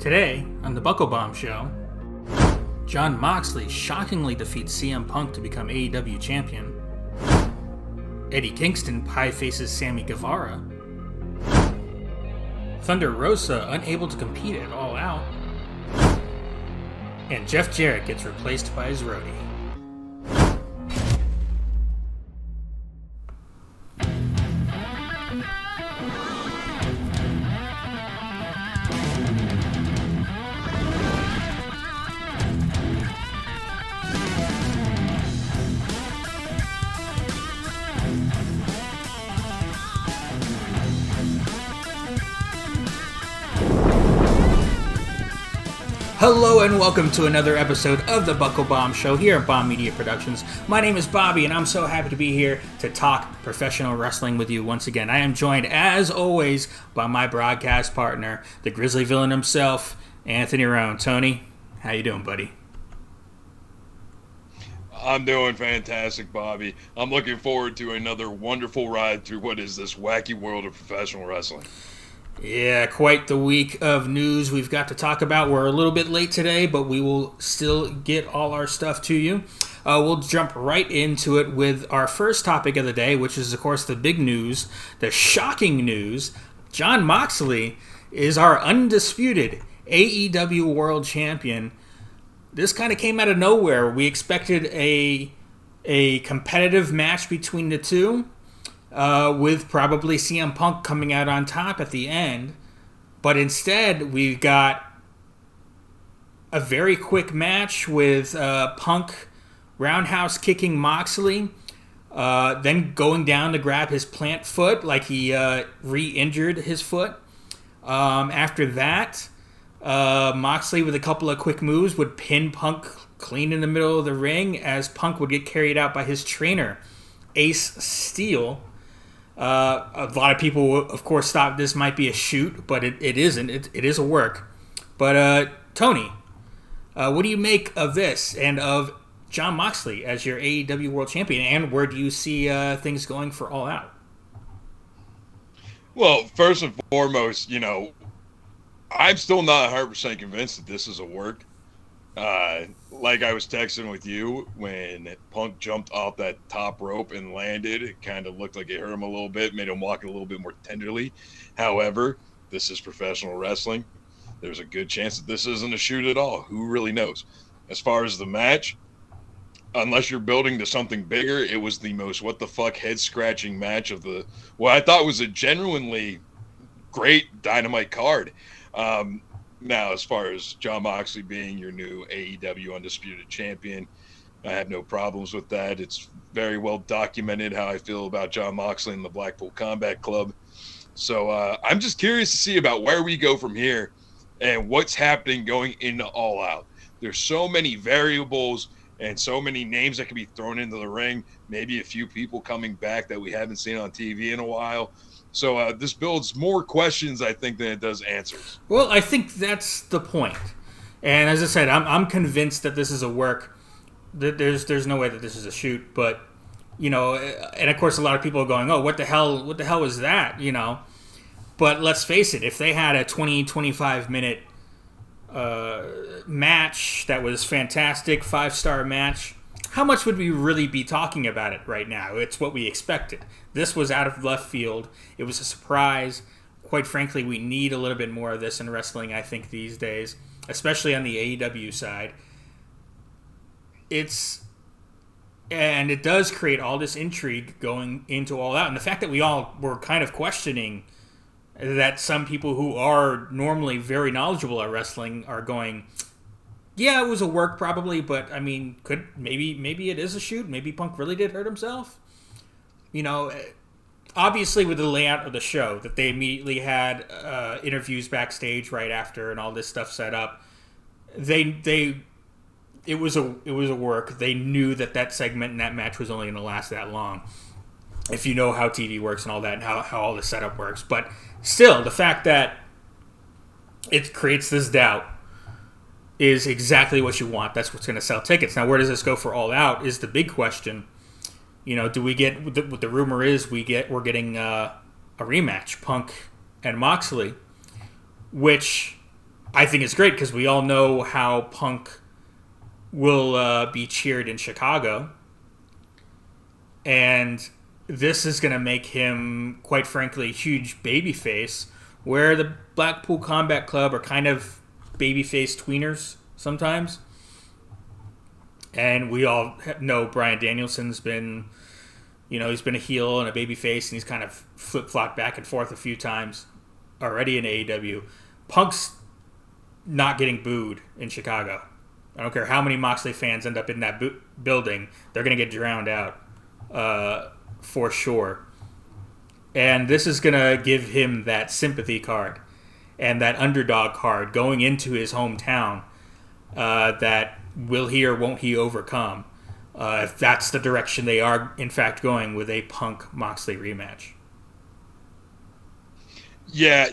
Today, on the Buckle Bomb Show, Jon Moxley shockingly defeats CM Punk to become AEW champion. Eddie Kingston pie-faces Sammy Guevara. Thunder Rosa unable to compete at All Out. And Jeff Jarrett gets replaced by his roadie. Hello and welcome to another episode of the Buckle Bomb Show here at Bomb Media Productions. My name is Bobby and I'm so happy to be here to talk professional wrestling with you once again. I am joined, as always, by my broadcast partner, the Grizzly Villain himself, Anthony Roan. Tony, how you doing, buddy? I'm doing fantastic, Bobby. I'm looking forward to another wonderful ride through what is this wacky world of professional wrestling. Yeah, quite the week of news we've got to talk about. We're a little bit late today, but we will still get all our stuff to you. We'll jump right into it with our first topic of the day, which is, of course, the big news, the shocking news. Jon Moxley is our undisputed AEW World Champion. This kind of came out of nowhere. We expected a competitive match between the two. With probably CM Punk coming out on top at the end. But instead, we got a very quick match with Punk roundhouse kicking Moxley, then going down to grab his plant foot like he re-injured his foot. After that, Moxley with a couple of quick moves would pin Punk clean in the middle of the ring as Punk would get carried out by his trainer, Ace Steel. A lot of people, of course, thought this might be a shoot, but it isn't. It is a work. But, Tony, what do you make of this and of Jon Moxley as your AEW World Champion, and where do you see things going for All Out? Well, first and foremost, I'm still not 100% convinced that this is a work. Like I was texting with you, when Punk jumped off that top rope and landed, it kind of looked like it hurt him a little bit, made him walk a little bit more tenderly. However, this is professional wrestling. There's a good chance that this isn't a shoot at all. Who really knows? As far as the match, unless you're building to something bigger, it was the most what-the-fuck head-scratching match of what I thought was a genuinely great Dynamite card. Now, as far as Jon Moxley being your new AEW Undisputed Champion, I have no problems with that. It's very well documented how I feel about Jon Moxley and the Blackpool Combat Club. So I'm just curious to see about where we go from here and what's happening going into All Out. There's so many variables and so many names that can be thrown into the ring, maybe a few people coming back that we haven't seen on TV in a while. So this builds more questions, I think, than it does answers. Well, I think that's the point. And as I said, I'm convinced that this is a work. There's no way that this is a shoot. But, and of course a lot of people are going, oh, what the hell was that, But let's face it, if they had a 20-25 minute match that was fantastic, 5-star match, how much would we really be talking about it right now? It's what we expected. This was out of left field. It was a surprise. Quite frankly, we need a little bit more of this in wrestling, I think, these days, especially on the AEW side. And it does create all this intrigue going into All Out. And the fact that we all were kind of questioning that some people who are normally very knowledgeable at wrestling are going, yeah, it was a work probably, but I mean, maybe it is a shoot. Maybe Punk really did hurt himself. Obviously with the layout of the show, that they immediately had interviews backstage right after and all this stuff set up. It was a work. They knew that segment and that match was only going to last that long. If you know how TV works and all that, and how all the setup works, but still, the fact that it creates this doubt is exactly what you want. That's what's going to sell tickets. Now, where does this go for All Out is the big question. Do we get what the rumor is? We're getting a rematch, Punk and Moxley, which I think it's great because we all know how Punk will be cheered in Chicago. And this is going to make him, quite frankly, a huge babyface, where the Blackpool Combat Club are kind of babyface tweeners sometimes. And we all know Bryan Danielson's been, he's been a heel and a babyface, and he's kind of flip-flopped back and forth a few times already in AEW. Punk's not getting booed in Chicago. I don't care how many Moxley fans end up in that building, they're going to get drowned out. For sure. And this is going to give him that sympathy card and that underdog card going into his hometown, that will he or won't he overcome, if that's the direction they are in fact going with a Punk Moxley rematch. Yeah,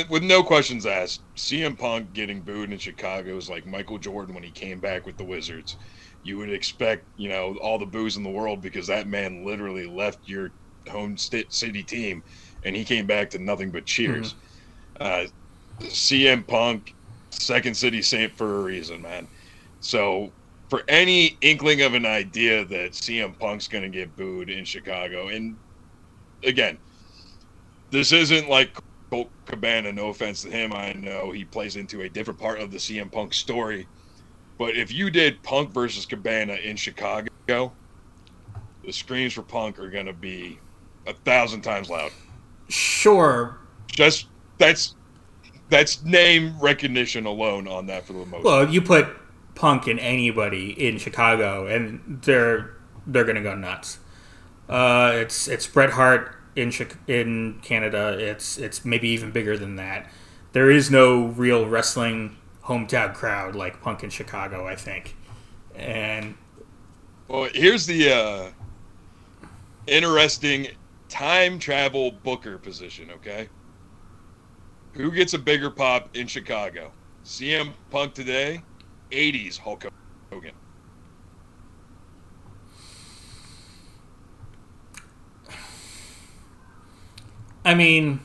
with no questions asked, CM Punk getting booed in Chicago is like Michael Jordan when he came back with the Wizards. You would expect, all the boos in the world because that man literally left your home city team and he came back to nothing but cheers. CM Punk, Second City Saint for a reason, man. So for any inkling of an idea that CM Punk's going to get booed in Chicago, and again, this isn't like Colt Cabana, no offense to him. I know he plays into a different part of the CM Punk story. But if you did Punk versus Cabana in Chicago, the screams for Punk are going to be 1,000 times loud. Sure. Just that's name recognition alone on that for the most. Well, you put Punk in anybody in Chicago, and they're going to go nuts. It's Bret Hart in Canada. It's maybe even bigger than that. There is no real wrestling hometown crowd like Punk in Chicago, I think. And well, here's the interesting time travel booker position, okay? Who gets a bigger pop in Chicago? CM Punk today, 80s Hulk Hogan. I mean,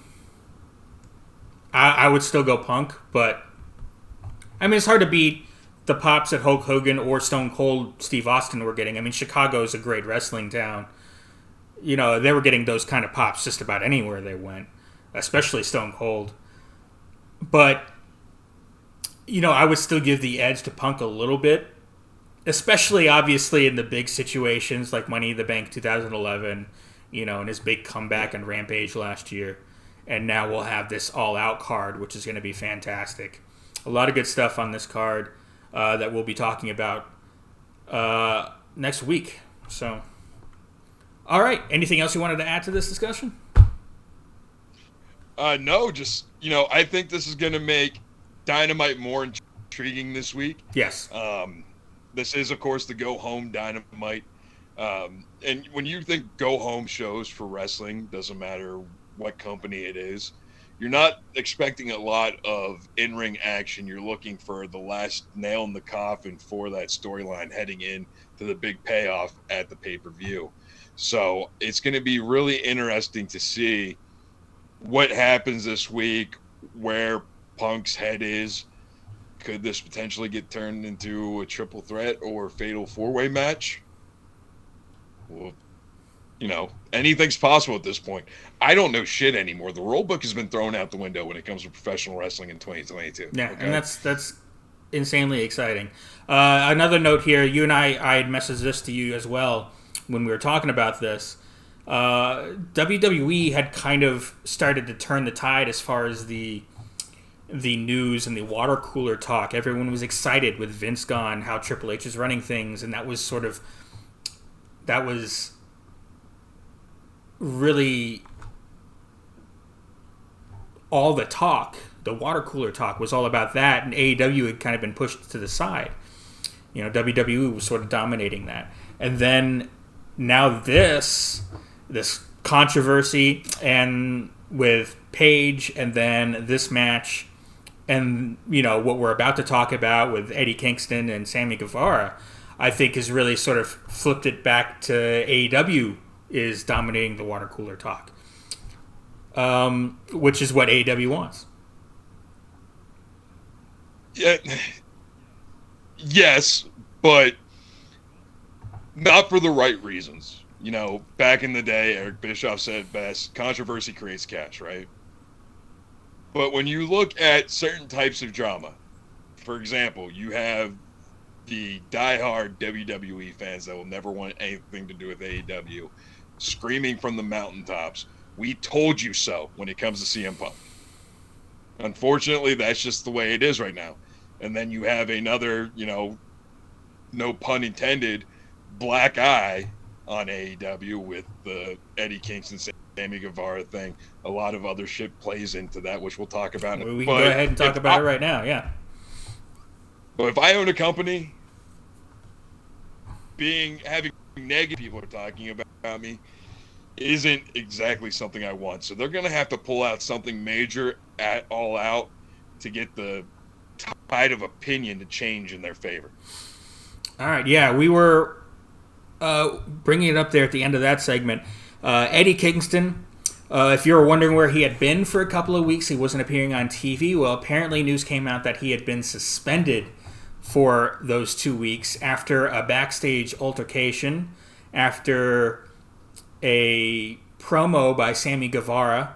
I would still go Punk, but I mean, it's hard to beat the pops that Hulk Hogan or Stone Cold Steve Austin were getting. I mean, Chicago is a great wrestling town. They were getting those kind of pops just about anywhere they went, especially Stone Cold. But, I would still give the edge to Punk a little bit, especially obviously in the big situations like Money in the Bank 2011, and his big comeback and Rampage last year. And now we'll have this all-out card, which is going to be fantastic. A lot of good stuff on this card that we'll be talking about next week. So, all right. Anything else you wanted to add to this discussion? No, just, I think this is going to make Dynamite more intriguing this week. Yes. This is, of course, the go-home Dynamite. And when you think go-home shows for wrestling, doesn't matter what company it is, you're not expecting a lot of in-ring action. You're looking for the last nail in the coffin for that storyline heading in to the big payoff at the pay-per-view. So it's going to be really interesting to see what happens this week, where Punk's head is. Could this potentially get turned into a triple threat or fatal four-way match? Well, anything's possible at this point. I don't know shit anymore. The rule book has been thrown out the window when it comes to professional wrestling in 2022. Yeah, okay? And that's insanely exciting. Another note here, you and I had messaged this to you as well when we were talking about this. WWE had kind of started to turn the tide as far as the news and the water cooler talk. Everyone was excited with Vince gone, how Triple H is running things, and that was really all the talk. The water cooler talk was all about that, and AEW had kind of been pushed to the side. WWE was sort of dominating that. And then now this controversy, and with Paige, and then this match, and what we're about to talk about with Eddie Kingston and Sammy Guevara, I think has really sort of flipped it back to AEW is dominating the water cooler talk, which is what AEW wants. Yeah, yes, but not for the right reasons. Back in the day, Eric Bischoff said best, controversy creates cash, right? But when you look at certain types of drama, for example, you have the diehard WWE fans that will never want anything to do with AEW screaming from the mountaintops, "We told you so," when it comes to CM Punk. Unfortunately, that's just the way it is right now. And then you have another, no pun intended, black eye on AEW with the Eddie Kingston, Sammy Guevara thing. A lot of other shit plays into that, which we'll talk about. We can go ahead and talk about it right now, yeah. But if I own a company, having negative people are talking about me isn't exactly something I want. So they're going to have to pull out something major at All Out to get the tide of opinion to change in their favor. All right, yeah, we were bringing it up there at the end of that segment. Eddie Kingston, if you were wondering where he had been for a couple of weeks, he wasn't appearing on TV. Well, apparently news came out that he had been suspended for those 2 weeks after a backstage altercation, after a promo by Sammy Guevara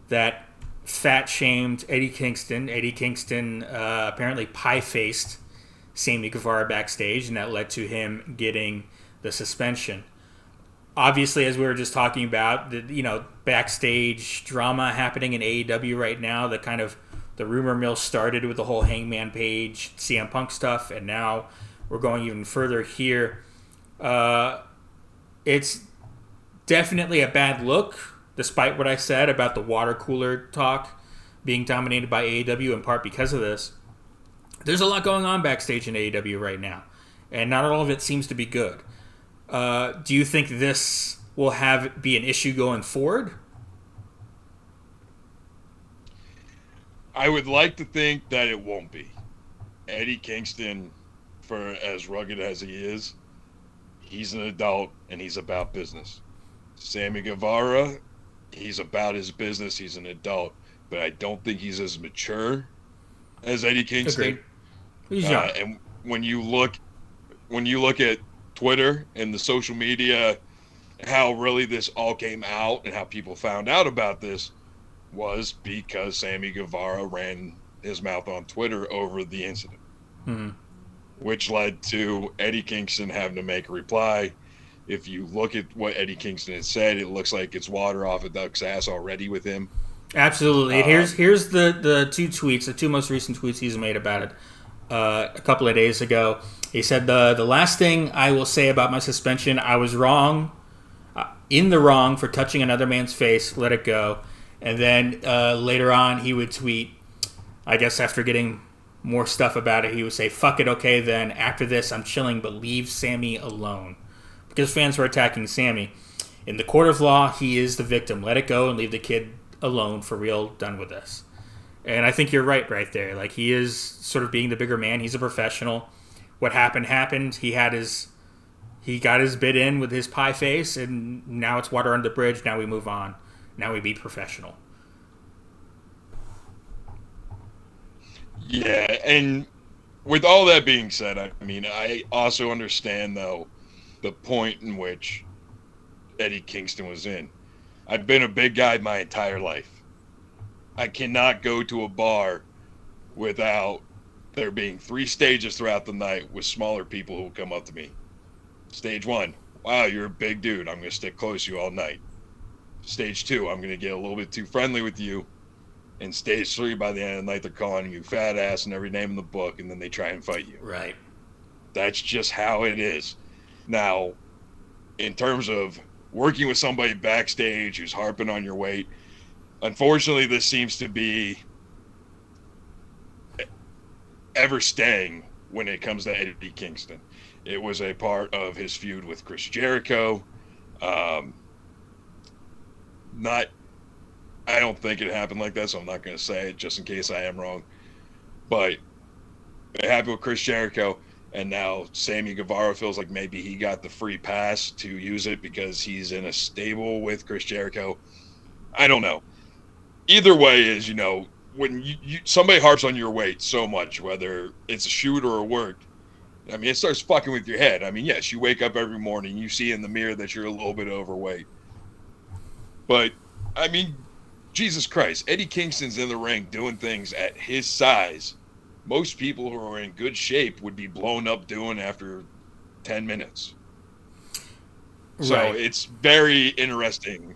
that fat-shamed Eddie Kingston. Eddie Kingston apparently pie-faced Sammy Guevara backstage, and that led to him getting the suspension. Obviously, as we were just talking about, the backstage drama happening in AEW right now, the rumor mill started with the whole Hangman Page, CM Punk stuff, and now we're going even further here. It's definitely a bad look, despite what I said about the water cooler talk being dominated by AEW, in part because of this. There's a lot going on backstage in AEW right now, and not all of it seems to be good. Do you think this will be an issue going forward? I would like to think that it won't be. Eddie Kingston, for as rugged as he is, he's an adult and he's about business. Sammy Guevara, he's about his business. He's an adult, but I don't think he's as mature as Eddie Kingston. Agreed. He's young. And when you look at Twitter and the social media, how really this all came out and how people found out about this was because Sammy Guevara ran his mouth on Twitter over the incident, which led to Eddie Kingston having to make a reply. If you look at what Eddie Kingston had said, it looks like it's water off a duck's ass already with him. Absolutely. Here's the two tweets, the two most recent tweets he's made about it. A couple of days ago, he said the last thing I will say about my suspension, I was wrong, in the wrong for touching another man's face. Let it go. And then later on, he would tweet, I guess after getting more stuff about it, he would say, "Fuck it, okay then. After this, I'm chilling, but leave Sammy alone." Because fans were attacking Sammy. In the court of law, he is the victim. Let it go and leave the kid alone for real. Done with this. And I think you're right there. Like, he is sort of being the bigger man. He's a professional. What happened. He got his bid in with his pie face, and now it's water under the bridge. Now we move on. Now we be professional. Yeah, and with all that being said, I mean, I also understand, though, the point in which Eddie Kingston was in. I've been a big guy my entire life. I cannot go to a bar without there being 3 stages throughout the night with smaller people who will come up to me. Stage 1, wow, you're a big dude. I'm going to stick close to you all night. Stage 2, I'm going to get a little bit too friendly with you. And stage 3, by the end of the night, they're calling you fat ass and every name in the book, and then they try and fight you. Right. That's just how it is. Now, in terms of working with somebody backstage who's harping on your weight, unfortunately, this seems to be ever staying when it comes to Eddie Kingston. It was a part of his feud with Chris Jericho. I don't think it happened like that, so I'm not going to say it just in case I am wrong. But it happened with Chris Jericho, and now Sammy Guevara feels like maybe he got the free pass to use it because he's in a stable with Chris Jericho. I don't know. Either way is, when somebody harps on your weight so much, whether it's a shoot or a work, I mean, it starts fucking with your head. I mean, yes, you wake up every morning, you see in the mirror that you're a little bit overweight. But, I mean, Jesus Christ, Eddie Kingston's in the ring doing things at his size. Most people who are in good shape would be blown up doing after 10 minutes. So right. it's very interesting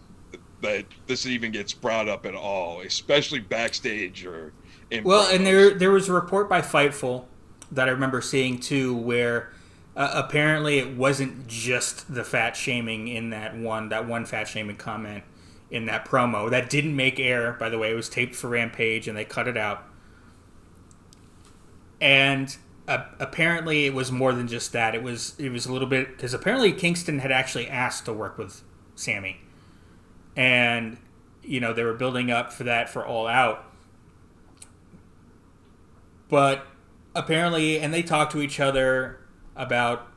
that this even gets brought up at all, especially backstage or in Well, promos. and there was a report by Fightful that I remember seeing too, where apparently it wasn't just the fat shaming in that one fat shaming comment in that promo that didn't make air. By the way, it was taped for Rampage and they cut it out. And apparently it was more than just that. It was a little bit, because apparently Kingston had actually asked to work with Sammy, and they were building up for that for All Out. But apparently, and they talked to each other about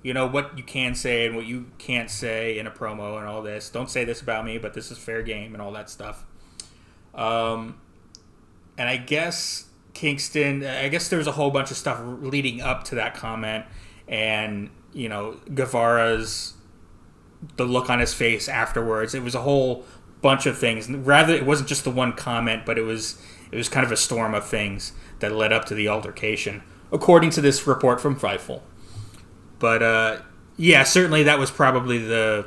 what you can say and what you can't say in a promo and all this. Don't say this about me, but this is fair game and all that stuff. And I guess there was a whole bunch of stuff leading up to that comment, and Guevara's, the look on his face afterwards. It was a whole bunch of things. Rather, it wasn't just the one comment, but it was kind of a storm of things that led up to the altercation, according to this report from Fightful. But yeah, certainly that was probably the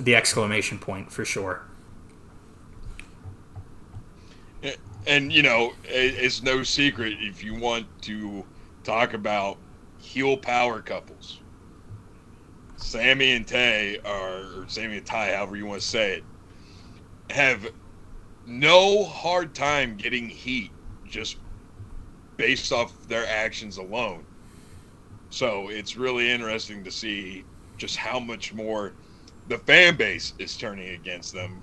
exclamation point for sure. And it's no secret, if you want to talk about heel power couples, Sammy and Tay, or Sammy and Ty, however you want to say it, have no hard time getting heat just based off their actions alone. So it's really interesting to see just how much more the fan base is turning against them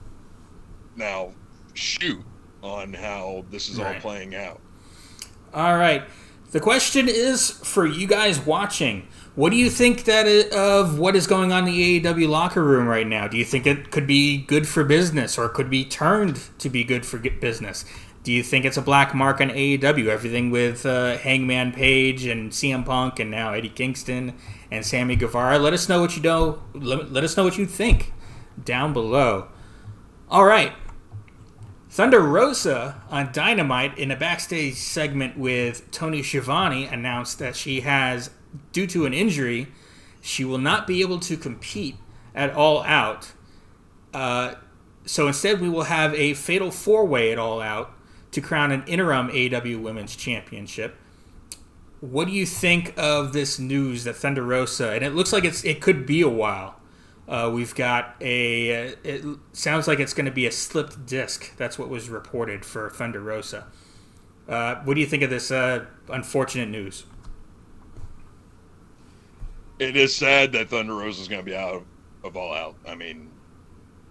now. Shoot on how this is all playing out. All right. The question is for you guys watching. What do you think of what is going on in the AEW locker room right now? Do you think it could be good for business, or could be turned to be good for business? Do you think it's a black mark on AEW? Everything with Hangman Page and CM Punk and now Eddie Kingston and Sammy Guevara. Let us know what you know. Let us know what you think down below. All right. Thunder Rosa on Dynamite in a backstage segment with Tony Schiavone announced that she has, due to an injury, she will not be able to compete at All Out. So instead we will have a fatal four-way at All Out to crown an interim AEW Women's Championship. What do you think of this news that Thunder Rosa, and it looks like it could be a while. We've got it sounds like it's going to be a slipped disc. That's what was reported for Thunder Rosa. What do you think of this unfortunate news? It is sad that Thunder Rosa is going to be out of All Out. I mean,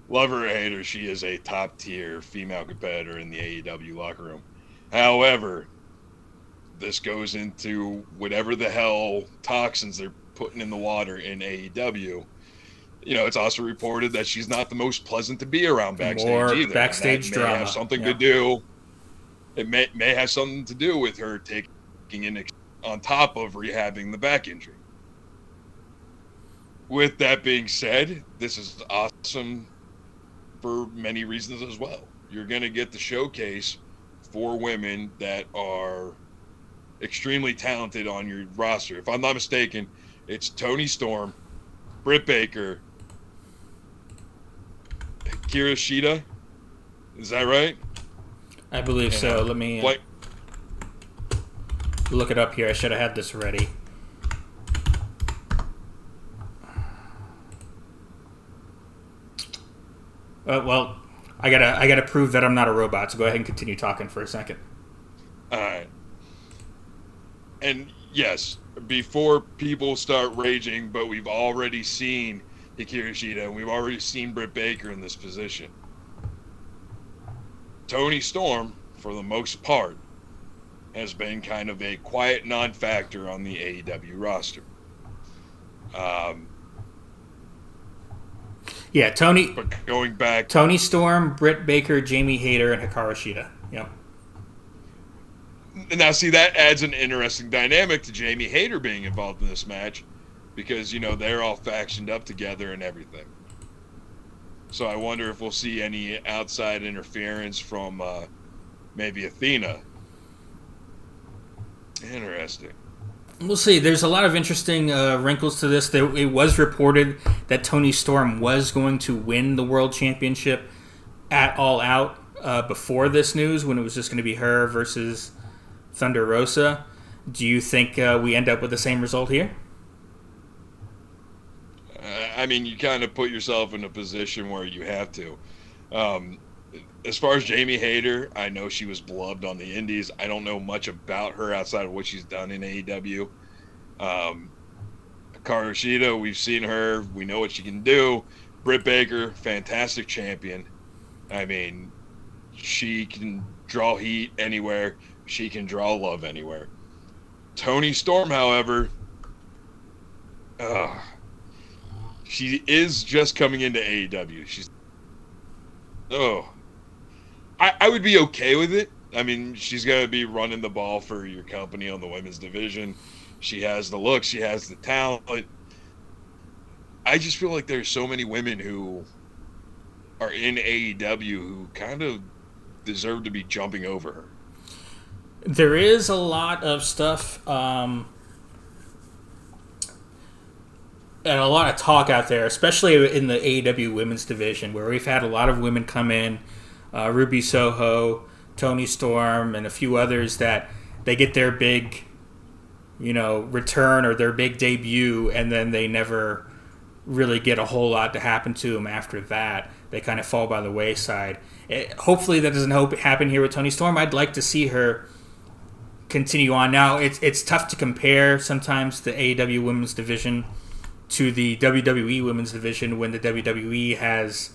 love her or hate her, she is a top-tier female competitor in the AEW locker room. However, this goes into whatever the hell toxins they're putting in the water in AEW. It's also reported that she's not the most pleasant to be around backstage either. Backstage drama. May have something to do. It may have something to do with her taking in on top of rehabbing the back injury. With that being said, this is awesome for many reasons as well. You're going to get the showcase for women that are extremely talented on your roster. If I'm not mistaken, it's Toni Storm, Britt Baker, Kira Shida. Is that right? I believe so. Let me look it up here. I should have had this ready. Well, I gotta prove that I'm not a robot. So go ahead and continue talking for a second. All right. And yes, before people start raging, but we've already seen Hikaru Shida and we've already seen Britt Baker in this position. Toni Storm, for the most part, has been kind of a quiet non-factor on the AEW roster. Yeah, Tony. But going back, Toni Storm, Britt Baker, Jamie Hayter, and Hikaru Shida. Yep. Now, see, that adds an interesting dynamic to Jamie Hayter being involved in this match because, they're all factioned up together and everything. So I wonder if we'll see any outside interference from maybe Athena. Interesting. We'll see. There's a lot of interesting wrinkles to this. It was reported that Toni Storm was going to win the World Championship at All Out before this news, when it was just going to be her versus Thunder Rosa. Do you think we end up with the same result here? I mean, you kind of put yourself in a position where you have to. As far as Jamie Hayter, I know she was beloved on the Indies. I don't know much about her outside of what she's done in AEW. Hikaru Shida, we've seen her. We know what she can do. Britt Baker, fantastic champion. I mean, she can draw heat anywhere. She can draw love anywhere. Toni Storm, however, she is just coming into AEW. I would be okay with it. I mean, she's going to be running the ball for your company on the women's division. She has the look. She has the talent. I just feel like there's so many women who are in AEW who kind of deserve to be jumping over her. There is a lot of stuff and a lot of talk out there, especially in the AEW women's division, where we've had a lot of women come in, Ruby Soho, Toni Storm, and a few others that they get their big, return or their big debut, and then they never really get a whole lot to happen to them after that. They kind of fall by the wayside. Hopefully that doesn't happen here with Toni Storm. I'd like to see her continue on. Now, it's tough to compare sometimes the AEW women's division to the WWE women's division when the WWE has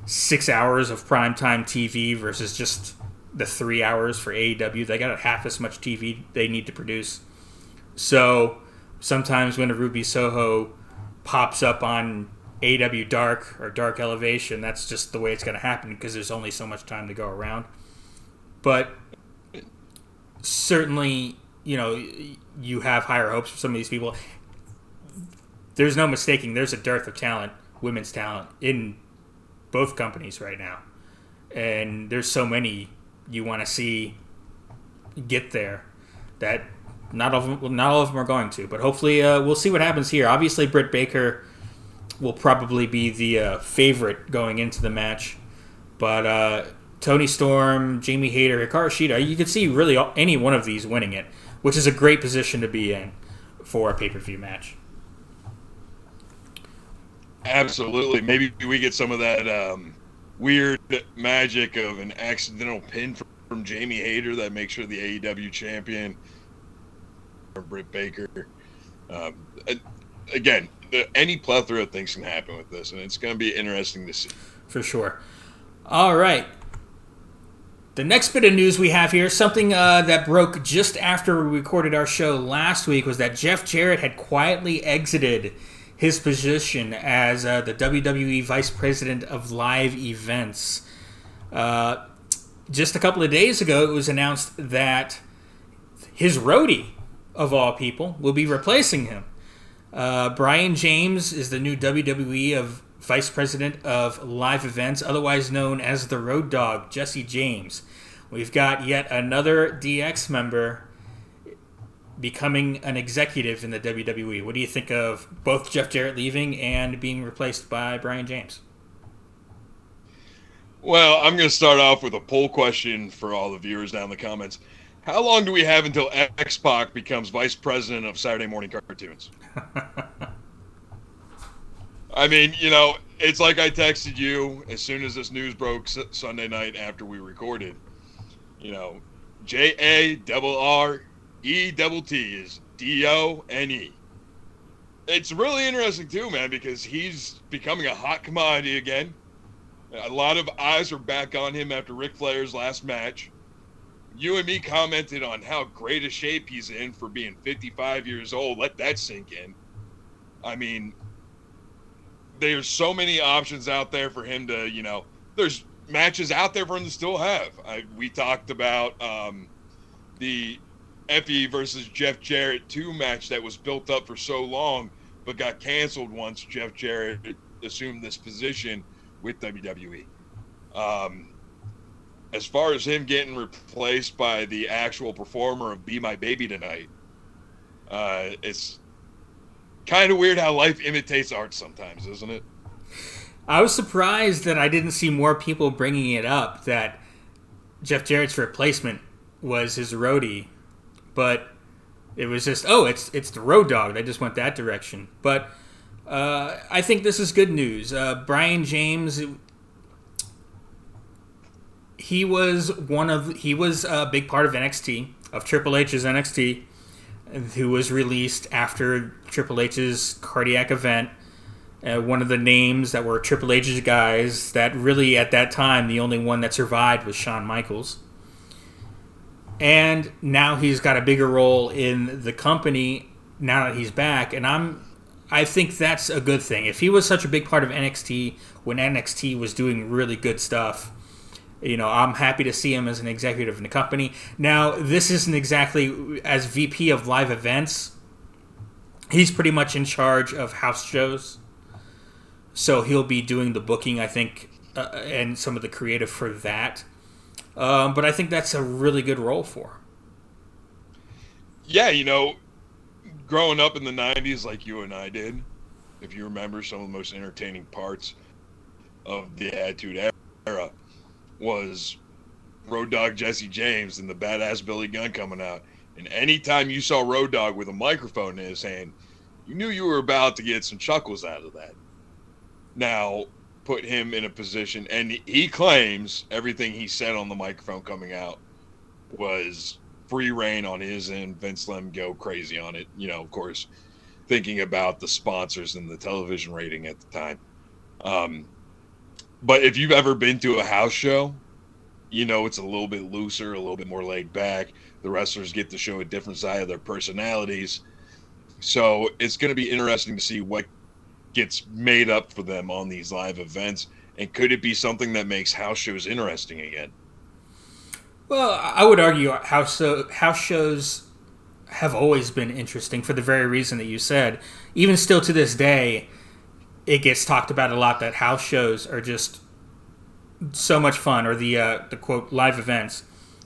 6 hours of primetime TV versus just the 3 hours for AEW. They got half as much TV they need to produce. So sometimes when a Ruby Soho pops up on AEW Dark or Dark Elevation, that's just the way it's going to happen because there's only so much time to go around. But certainly, you have higher hopes for some of these people. There's no mistaking there's a dearth of talent, women's talent, in both companies right now. And there's so many you want to see get there that not all of them are going to. But hopefully we'll see what happens here. Obviously, Britt Baker will probably be the favorite going into the match. But Toni Storm, Jamie Hayter, Hikaru Shida, you could see really any one of these winning it, which is a great position to be in for a pay-per-view match. Absolutely. Maybe we get some of that weird magic of an accidental pin from Jamie Hayter that makes her the AEW champion. Or Britt Baker. Again, any plethora of things can happen with this, and it's going to be interesting to see. For sure. All right. The next bit of news we have here, something that broke just after we recorded our show last week, was that Jeff Jarrett had quietly exited his position as the WWE Vice President of Live Events. Just a couple of days ago, it was announced that his roadie, of all people, will be replacing him. Brian James is the new WWE Vice President of Live Events, otherwise known as the Road Dogg, Jesse James. We've got yet another DX member becoming an executive in the WWE. What do you think of both Jeff Jarrett leaving and being replaced by Brian James? Well, I'm going to start off with a poll question for all the viewers down in the comments. How long do we have until X-Pac becomes Vice President of Saturday Morning Cartoons? I mean, it's like I texted you as soon as this news broke Sunday night after we recorded. JARRETT is DONE. It's really interesting too, man, because he's becoming a hot commodity again. A lot of eyes are back on him after Ric Flair's last match. You and me commented on how great a shape he's in for being 55 years old. Let that sink in. I mean, there's so many options out there for him to, there's matches out there for him to still have. We talked about the Effie versus Jeff Jarrett 2 match that was built up for so long, but got canceled once Jeff Jarrett assumed this position with WWE. As far as him getting replaced by the actual performer of Be My Baby Tonight, it's kind of weird how life imitates art sometimes, isn't it? I was surprised that I didn't see more people bringing it up, that Jeff Jarrett's replacement was his roadie. But it was just, it's the Road Dogg. They just went that direction. But I think this is good news. Brian James, he was a big part of NXT, of Triple H's NXT, who was released after Triple H's cardiac event. One of the names that were Triple H's guys, that really at that time the only one that survived was Shawn Michaels. And now he's got a bigger role in the company now that he's back, and I think that's a good thing. If he was such a big part of NXT when NXT was doing really good stuff, I'm happy to see him as an executive in the company. Now, this isn't exactly as VP of live events. He's pretty much in charge of house shows. So he'll be doing the booking, I think, and some of the creative for that. But I think that's a really good role for him. Yeah, growing up in the 90s like you and I did, if you remember, some of the most entertaining parts of the Attitude Era was Road Dogg Jesse James and the badass Billy Gunn coming out. And anytime you saw Road Dogg with a microphone in his hand, you knew you were about to get some chuckles out of that. Now, put him in a position, and he claims everything he said on the microphone coming out was free reign on his end. Vince let him go crazy on it. Of course, thinking about the sponsors and the television rating at the time. But if you've ever been to a house show, it's a little bit looser, a little bit more laid back. The wrestlers get to show a different side of their personalities. So it's going to be interesting to see what gets made up for them on these live events, and could it be something that makes house shows interesting again? Well, I would argue house shows have always been interesting for the very reason that you said. Even still to this day, it gets talked about a lot that house shows are just so much fun, or the quote live events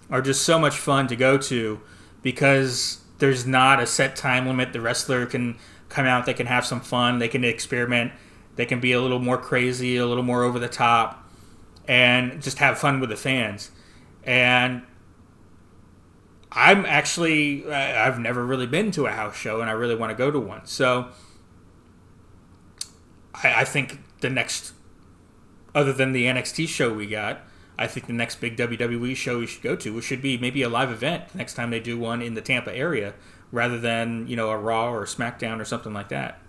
are just so much fun to go to because there's not a set time limit. The wrestler can come out, they can have some fun, they can experiment, they can be a little more crazy, a little more over the top, and just have fun with the fans. And I've never really been to a house show, and I really want to go to one. So I think the next, other than the NXT show we got, I think the next big WWE show we should go to should be maybe a live event next time they do one in the Tampa area, rather than, a Raw or a SmackDown or something like that.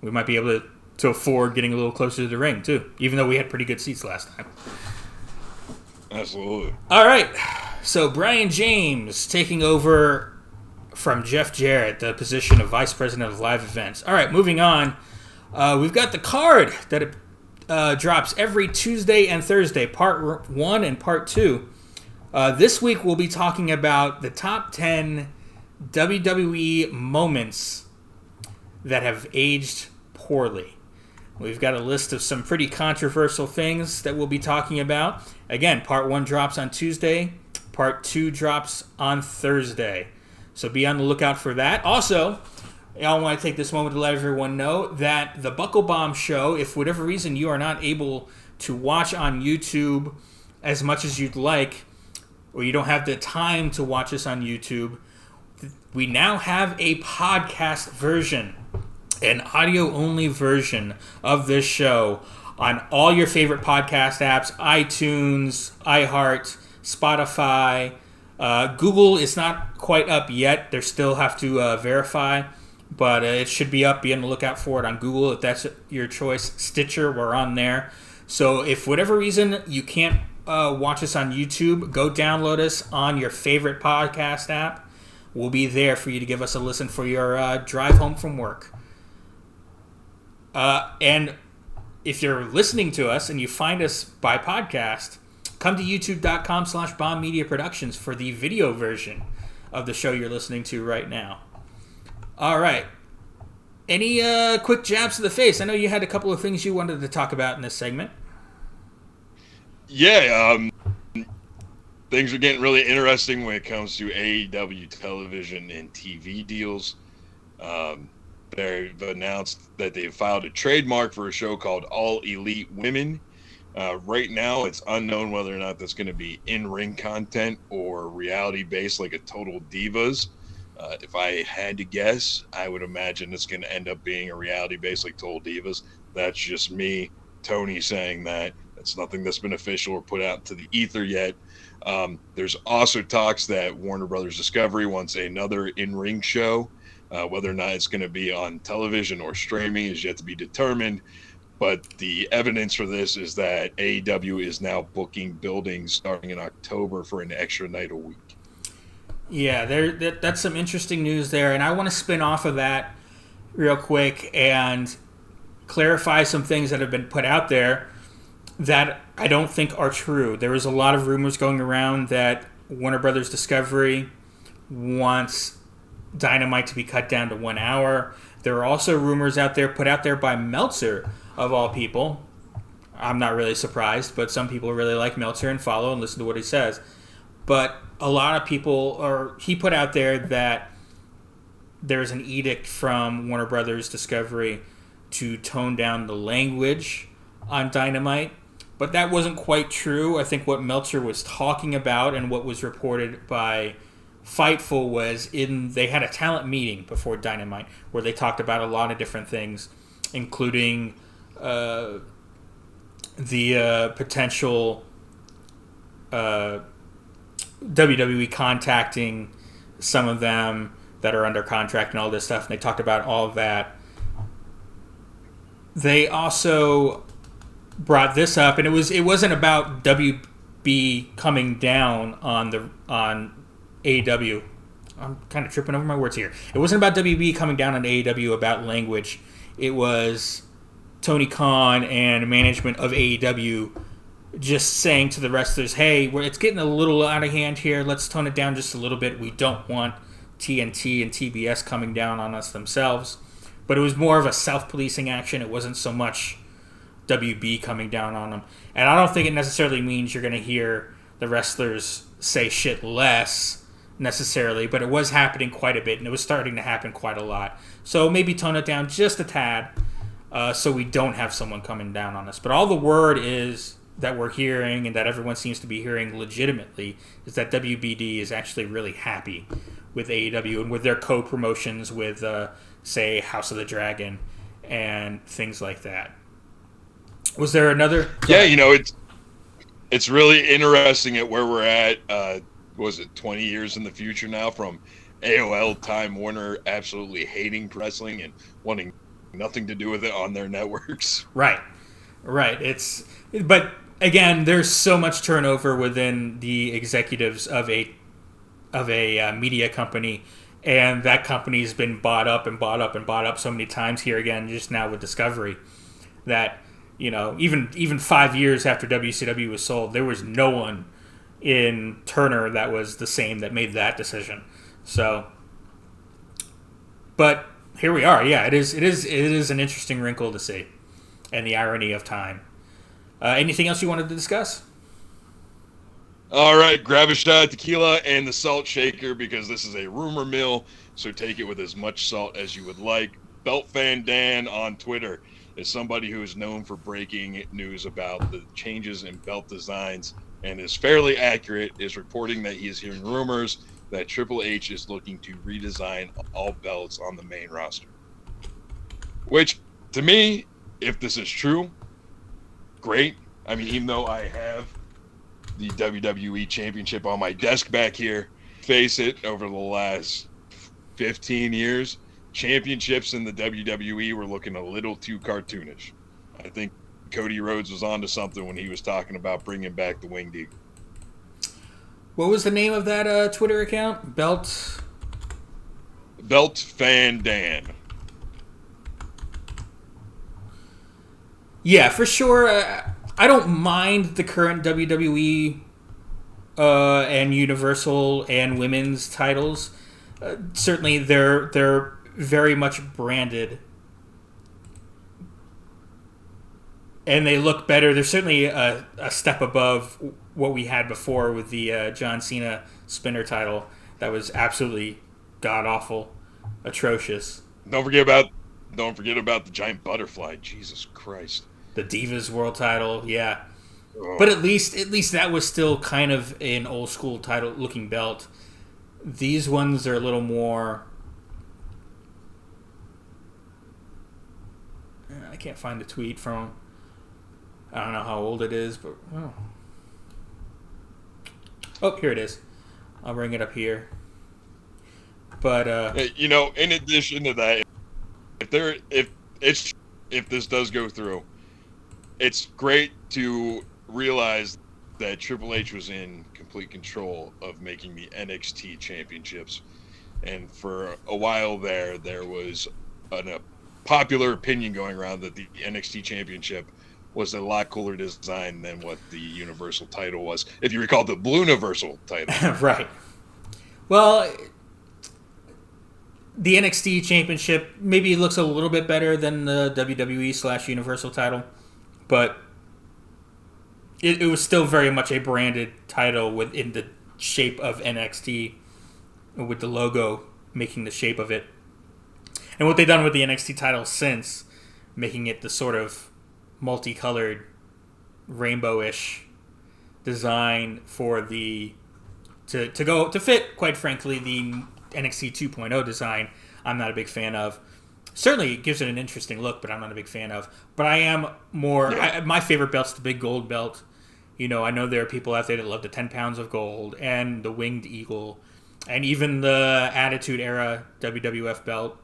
We might be able to afford getting a little closer to the ring, too, even though we had pretty good seats last time. Absolutely. All right. So Brian James taking over from Jeff Jarrett, the position of Vice President of Live Events. All right, moving on. We've got the card that drops every Tuesday and Thursday, Part 1 and Part 2. This week we'll be talking about the top 10 WWE moments that have aged poorly. We've got a list of some pretty controversial things that we'll be talking about. Again, Part 1 drops on Tuesday. Part 2 drops on Thursday. So be on the lookout for that. Also, I want to take this moment to let everyone know that the Buckle Bomb show, if for whatever reason you are not able to watch on YouTube as much as you'd like, or you don't have the time to watch us on YouTube, we now have a podcast version, an audio-only version of this show on all your favorite podcast apps, iTunes, iHeart, Spotify. Google is not quite up yet. They still have to verify, but it should be up. Be on the lookout for it on Google if that's your choice. Stitcher, we're on there. So if for whatever reason you can't watch us on YouTube, go download us on your favorite podcast app. We'll be there for you to give us a listen for your drive home from work. And if you're listening to us and you find us by podcast, come to youtube.com/bombmediaproductions for the video version of the show you're listening to right now. All right. Any quick jabs to the face? I know you had a couple of things you wanted to talk about in this segment. Yeah, things are getting really interesting when it comes to AEW television and TV deals. They've announced that they've filed a trademark for a show called All Elite Women. Right now, it's unknown whether or not that's going to be in-ring content or reality-based like a Total Divas. If I had to guess, I would imagine it's going to end up being a reality-based like Total Divas. That's just me, Tony, saying that. That's nothing that's been official or put out to the ether yet. There's also talks that Warner Brothers Discovery wants another in-ring show. Whether or not it's going to be on television or streaming is yet to be determined. But the evidence for this is that AEW is now booking buildings starting in October for an extra night a week. Yeah, that's some interesting news there. And I want to spin off of that real quick and clarify some things that have been put out there that I don't think are true. There was a lot of rumors going around that Warner Brothers Discovery wants Dynamite to be cut down to 1 hour. There are also rumors out there, put out there by Meltzer, of all people. I'm not really surprised, but some people really like Meltzer and follow and listen to what he says. But a lot of people, or he put out there that there's an edict from Warner Brothers Discovery to tone down the language on Dynamite. But that wasn't quite true. I think what Meltzer was talking about and what was reported by Fightful was they had a talent meeting before Dynamite where they talked about a lot of different things, including the potential WWE contacting some of them that are under contract and all this stuff, and they talked about all of that. They also brought this up, and it wasn't about WB coming down on AEW. I'm kind of tripping over my words here. It wasn't about WB coming down on AEW about language. It was Tony Khan and management of AEW just saying to the wrestlers, hey, it's getting a little out of hand here. Let's tone it down just a little bit. We don't want TNT and TBS coming down on us themselves. But it was more of a self-policing action. It wasn't so much WB coming down on them. And I don't think it necessarily means you're going to hear the wrestlers say shit less necessarily, but it was happening quite a bit, and it was starting to happen quite a lot. So maybe tone it down just a tad so we don't have someone coming down on us. But all the word is that we're hearing and that everyone seems to be hearing legitimately is that WBD is actually really happy with AEW and with their co-promotions with, say, House of the Dragon and things like that. Was there another? Yeah, it's really interesting at where we're at. Was it 20 years in the future now from AOL Time Warner absolutely hating wrestling and wanting nothing to do with it on their networks? Right. But again, there's so much turnover within the executives of a media company, and that company's been bought up and bought up and bought up so many times here again just now with Discovery that even 5 years after WCW was sold, there was no one in Turner that was the same that made that decision. So, but here we are. Yeah, it is an interesting wrinkle to see, and the irony of time. Anything else you wanted to discuss? All right, grab a shot of tequila and the salt shaker because this is a rumor mill, so take it with as much salt as you would like. Belt Fan Dan on Twitter is somebody who is known for breaking news about the changes in belt designs and is fairly accurate, is reporting that he is hearing rumors that Triple H is looking to redesign all belts on the main roster. Which, to me, if this is true, great. I mean, even though I have the WWE Championship on my desk back here, face it, over the last 15 years, championships in the WWE were looking a little too cartoonish. I think Cody Rhodes was onto something when he was talking about bringing back the Winged Eagle. What was the name of that Twitter account? Belt Fan Dan. Yeah, for sure. I don't mind the current WWE and Universal and women's titles. Certainly, they're very much branded, and they look better. They're certainly a step above what we had before with the John Cena spinner title. That was absolutely god awful, atrocious. Don't forget about the giant butterfly. Jesus Christ. The Divas World title, yeah. Ugh. But at least that was still kind of an old school title looking belt. These ones are a little more. I can't find the tweet from. I don't know how old it is, but oh, here it is. I'll bring it up here. But in addition to that, if this does go through, it's great to realize that Triple H was in complete control of making the NXT championships, and for a while there was a popular opinion going around that the NXT championship was a lot cooler design than what the Universal title was. If you recall, the Blue Universal title, right? Well, the NXT championship maybe looks a little bit better than the WWE / Universal title, but it was still very much a branded title within the shape of NXT, with the logo making the shape of it. And what they've done with the NXT title since, making it the sort of multicolored, rainbowish design for the to fit, quite frankly, the NXT 2.0 design, I'm not a big fan of. Certainly, it gives it an interesting look, but I'm not a big fan of. But I am more... Yeah. My favorite belt's the big gold belt. I know there are people out there that love the 10 pounds of gold and the winged eagle and even the Attitude Era WWF belt.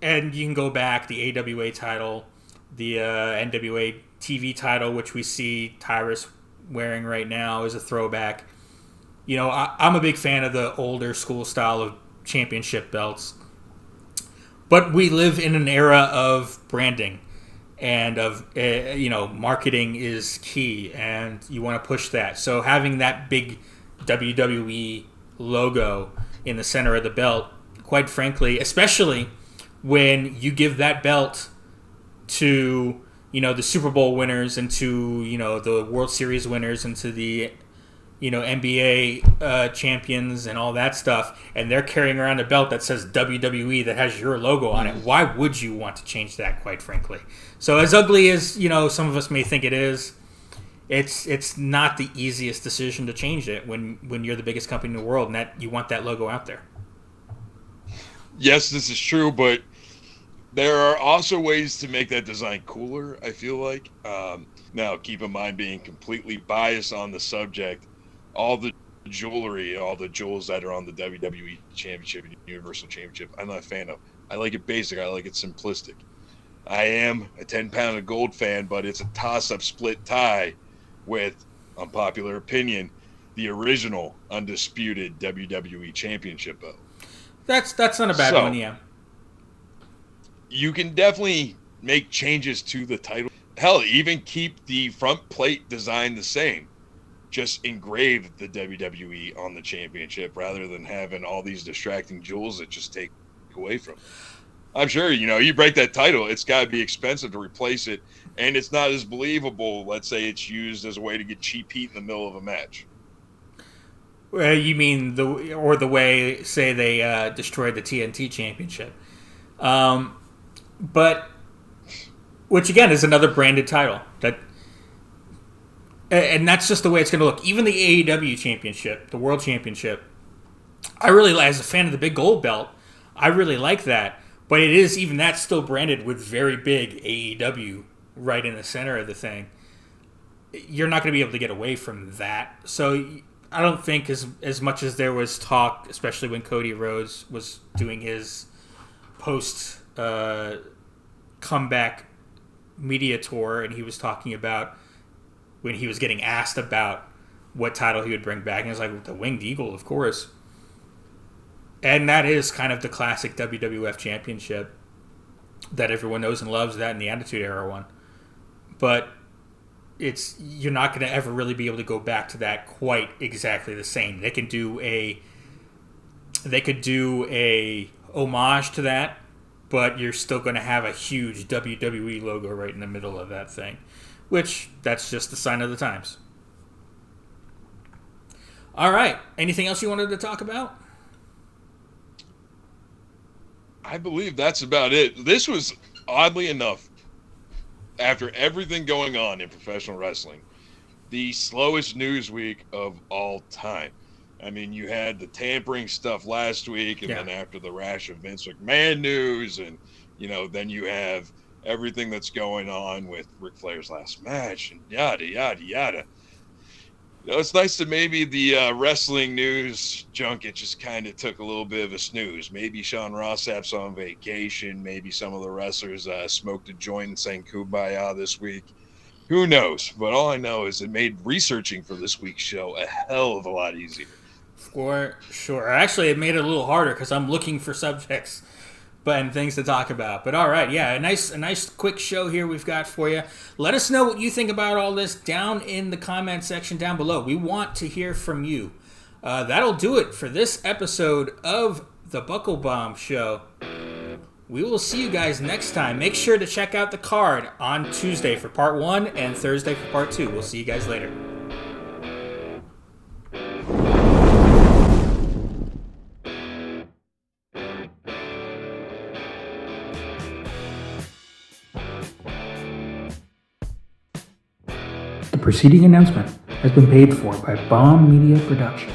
And you can go back, the AWA title, the NWA TV title, which we see Tyrus wearing right now, is a throwback. I'm a big fan of the older school style of championship belts. But we live in an era of branding and of, marketing is key, and you want to push that. So having that big WWE logo in the center of the belt, quite frankly, especially when you give that belt to, the Super Bowl winners and to, the World Series winners and to the NBA champions and all that stuff, and they're carrying around a belt that says WWE that has your logo on it. Why would you want to change that, quite frankly? So as ugly as, some of us may think it is, it's not the easiest decision to change it when you're the biggest company in the world and that you want that logo out there. Yes, this is true, but there are also ways to make that design cooler, I feel like. Now, keep in mind, being completely biased on the subject, all the jewelry, all the jewels that are on the WWE Championship and Universal Championship, I'm not a fan of. I like it basic. I like it simplistic. I am a 10-pound of gold fan, but it's a toss-up split tie with, unpopular opinion, the original undisputed WWE Championship belt. That's not a bad one, yeah. You can definitely make changes to the title. Hell, even keep the front plate design the same. Just engrave the WWE on the championship rather than having all these distracting jewels that just take away from it. I'm sure, you break that title, it's got to be expensive to replace it, and it's not as believable, let's say it's used as a way to get cheap heat in the middle of a match. You mean the way, say, they destroyed the TNT championship. But, which again is another branded title. And that's just the way it's going to look. Even the AEW championship, the world championship, I really like, as a fan of the big gold belt, I really like that. But it is, even that's still branded with very big AEW right in the center of the thing. You're not going to be able to get away from that. So I don't think as much as there was talk, especially when Cody Rhodes was doing his post comeback media tour, and he was talking about when he was getting asked about what title he would bring back, and he was like, the Winged Eagle, of course. And that is kind of the classic WWF championship that everyone knows and loves, that and the Attitude Era one. But you're not going to ever really be able to go back to that quite exactly the same. They could do a homage to that, but you're still going to have a huge WWE logo right in the middle of that thing, which that's just the sign of the times. All right. Anything else you wanted to talk about? I believe that's about it. This was, oddly enough, after everything going on in professional wrestling, the slowest news week of all time. I mean, you had the tampering stuff last week, and then after the rash of Vince McMahon news, and, then you have everything that's going on with Ric Flair's last match, and yada, yada, yada. It's nice that maybe the wrestling news junket just kind of took a little bit of a snooze. Maybe Sean Rossap's on vacation. Maybe some of the wrestlers smoked a joint and sang Kumbaya this week. Who knows? But all I know is it made researching for this week's show a hell of a lot easier. For sure. Actually, it made it a little harder because I'm looking for subjects and things to talk about. But all right, yeah, a nice quick show here we've got for you. Let us know what you think about all this down in the comment section down below. We want to hear from you. That'll do it for this episode of the Buckle Bomb Show. We will see you guys next time. Make sure to check out the card on Tuesday for part 1 and Thursday for part 2. We'll see you guys later. The preceding announcement has been paid for by Bomb Media Production.